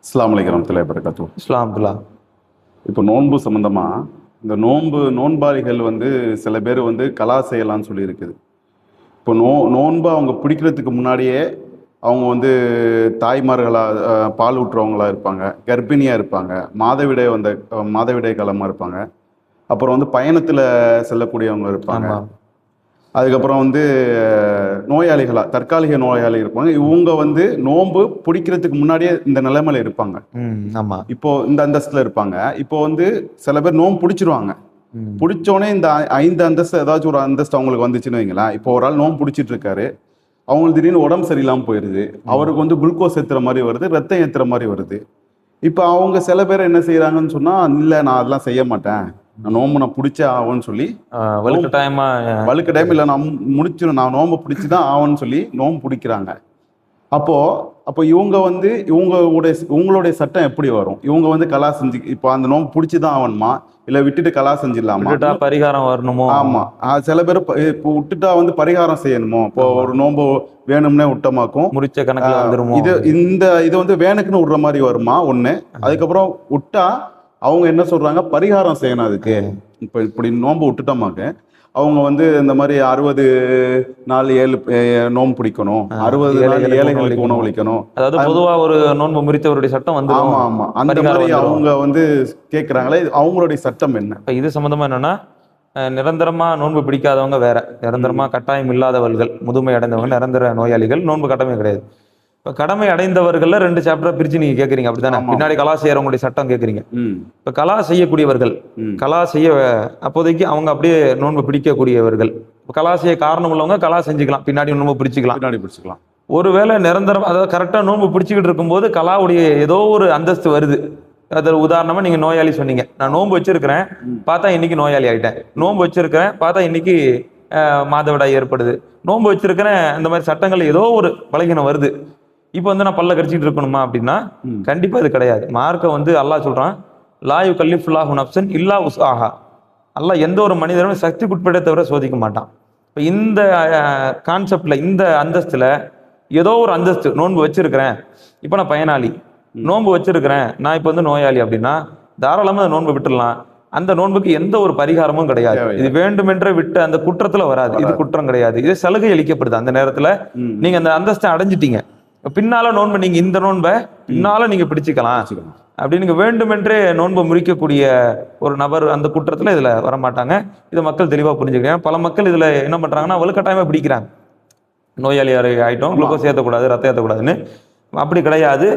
அஸ்ஸலாமு அலைக்கும் வரஹ்மத்துல்லாஹி வபரகாத்துஹு. இஸ்லாம்துல்லா. இப்போ நோன்பு சம்பந்தமா இந்த நோன்பாளிகள் வந்து சில பேர் வந்து கலா செய்யலாம்னு சொல்லி இருக்குது. இப்போ நோன்பு அவங்க பிடிக்கிறதுக்கு முன்னாடியே அவங்க வந்து தாய்மார்களா பால் ஊட்டுறவங்களா இருப்பாங்க, கர்ப்பிணியா இருப்பாங்க, மாதவிடாய் காலமா இருப்பாங்க, அப்புறம் வந்து பயணத்துல செல்லக்கூடியவங்க இருப்பாங்க, ஆமா. அதுக்கப்புறம் வந்து தற்காலிக நோயாளி இருப்பாங்க. இவங்க வந்து நோன்பு பிடிக்கிறதுக்கு முன்னாடியே இந்த நிலைமையில இருப்பாங்க. ஆமா. இப்போ இந்த அந்தஸ்துல இருப்பாங்க. இப்போ வந்து சில பேர் நோன்பு பிடிச்சிருவாங்க. பிடிச்சோடனே இந்த 5 அந்தஸ்து ஏதாச்சும் ஒரு அந்தஸ்து அவங்களுக்கு வந்துச்சுன்னு வைங்களேன். இப்போ ஒரு ஆள் நோன்பு பிடிச்சிட்டு இருக்காரு, அவங்களுக்கு திடீர்னு உடம்பு சரியில்லாமல் போயிடுது, அவருக்கு வந்து குளுக்கோஸ் ஏற்றுற மாதிரி வருது, ரத்தம் ஏற்றுற மாதிரி வருது. இப்போ அவங்க சில பேர் என்ன செய்யறாங்கன்னு சொன்னா, இல்லை நான் அதெல்லாம் செய்ய மாட்டேன், நான் பிடிச்சே ஆகும்னு சொல்லி வலுக்கட்டாயமா இல்லை நான் நோன்பு பிடிச்சுதான் ஆகும்னு சொல்லி நோன்பு பிடிக்கிறாங்க. அப்போ இவங்க வந்து உங்களுடைய சட்டம் எப்படி வரும்? இவங்க வந்து கலா செஞ்சு இப்போ அந்த நோன்பு பிடிச்சுதான் ஆகணுமா, இல்ல விட்டுட்டு கலா செஞ்சிடலாமா? பரிகாரம் வரணுமோ? ஆமா, சில பேர் இப்போ விட்டுட்டா வந்து பரிகாரம் செய்யணுமோ? இப்போ ஒரு நோன்பு வேணும்னே விட்டமாக்கும் முடிச்ச கணக்குல வந்துருமோ? இது வந்து வேணுக்குன்னு விடுற மாதிரி வருமா ஒண்ணு. அதுக்கப்புறம் விட்டா அவங்க என்ன சொல்றாங்க, பரிகாரம் செய்யணும் அதுக்கு. இப்போ இப்படி நோன்பு விட்டுட்டோமாக்க அவங்க வந்து இந்த மாதிரி 60 நாள் 7 நோன்பு பிடிக்கணும், 60 நாள் ஏழைகளுக்கு உணவளிக்கணும். அதாவது பொதுவா ஒரு நோன்பு முறித்தவருடைய சட்டம் வந்து ஆமா ஆமா அந்த மாதிரி அவங்க வந்து கேட்கறாங்களே, அவங்களுடைய சட்டம் என்ன? இப்ப இது சம்பந்தமா என்னன்னா, நிரந்தரமா நோன்பு பிடிக்காதவங்க வேற, நிரந்தரமா கட்டாயம் இல்லாதவர்கள், முதுமை அடைந்தவங்க, நிரந்தர நோயாளிகள், நோன்பு கடமை கிடையாது. இப்ப கடமை அடைந்தவர்கள்ல 2 சாப்டரா பிரிச்சு நீங்க கேக்குறீங்க, அப்படித்தானே? பின்னாடி கலா செய்யறவங்களுடைய சட்டம் கேக்குறீங்க. இப்ப கலா செய்யக்கூடியவர்கள், கலா செய்ய அப்போதைக்கு அவங்க அப்படியே நோன்பு பிடிக்கக்கூடியவர்கள், கலா செய்ய காரணம் உள்ளவங்க கலா செஞ்சுக்கலாம், பின்னாடி நோன்பு பிடிச்சிக்கலாம். ஒருவேளை நிரந்தரம், அதாவது கரெக்டா நோன்பு பிடிச்சிக்கிட்டு இருக்கும்போது கலாவுடைய ஏதோ ஒரு அந்தஸ்து வருது. அதில் உதாரணமா நீங்க நோயாளி சொன்னீங்க, நான் நோன்பு வச்சிருக்கிறேன், பார்த்தா இன்னைக்கு நோயாளி ஆயிட்டேன். நோன்பு வச்சிருக்கிறேன், பார்த்தா இன்னைக்கு மாதவிடாய் ஏற்படுது. நோன்பு வச்சிருக்கிறேன், இந்த மாதிரி சட்டங்கள் ஏதோ ஒரு பலகீனம் வருது. இப்போ வந்து நான் பல்ல கடிச்சிட்டு இருக்கணுமா அப்படின்னா கண்டிப்பா இது கிடையாது. மார்க்க வந்து அல்லாஹ் சொல்றான், லா யுகல்லிஃபுல்லாஹு நஃப்ஸன் இல்லா உஸ்ஆஹா. அல்லாஹ் எந்த ஒரு மனிதனும் சக்திக்குட்பட்ட தவிர சோதிக்க மாட்டான். இப்போ இந்த கான்செப்ட்ல, இந்த அந்தஸ்துல ஏதோ ஒரு அந்தஸ்து, நோன்பு வச்சிருக்கிறேன், இப்போ நான் பயனாளி, நோன்பு வச்சிருக்கிறேன், நான் இப்போ வந்து நோயாளி அப்படின்னா தாராளமா அந்த நோன்பு விட்டுடலாம். அந்த நோன்புக்கு எந்த ஒரு பரிகாரமும் கிடையாது. இது வேண்டுமென்ற விட்டு அந்த குற்றத்துல வராது. இது குற்றம் கிடையாது. இது சலுகை அளிக்கப்படுது. அந்த நேரத்துல நீங்க அந்த அந்தஸ்தை அடைஞ்சிட்டீங்க, பின்னால நோன்பு நீங்க இந்த நோன்பை பின்னால நீங்க பிடிச்சிக்கலாம் அப்படின்னு நீங்க வேண்டுமென்றே நோன்பு முறிக்கக்கூடிய ஒரு நபர் அந்த குற்றத்துல இதுல வரமாட்டாங்க. இதை மக்கள் தெளிவா புரிஞ்சுக்கிறாங்க. பல மக்கள் இதுல என்ன பண்றாங்கன்னா வலுக்கட்டாயமா பிடிக்கிறாங்க. நோயாளி ஆயிட்டோம், குளுக்கோஸ் ஏற்றக்கூடாது, ரத்தம் ஏற்றக்கூடாதுன்னு. அப்படி கிடையாது.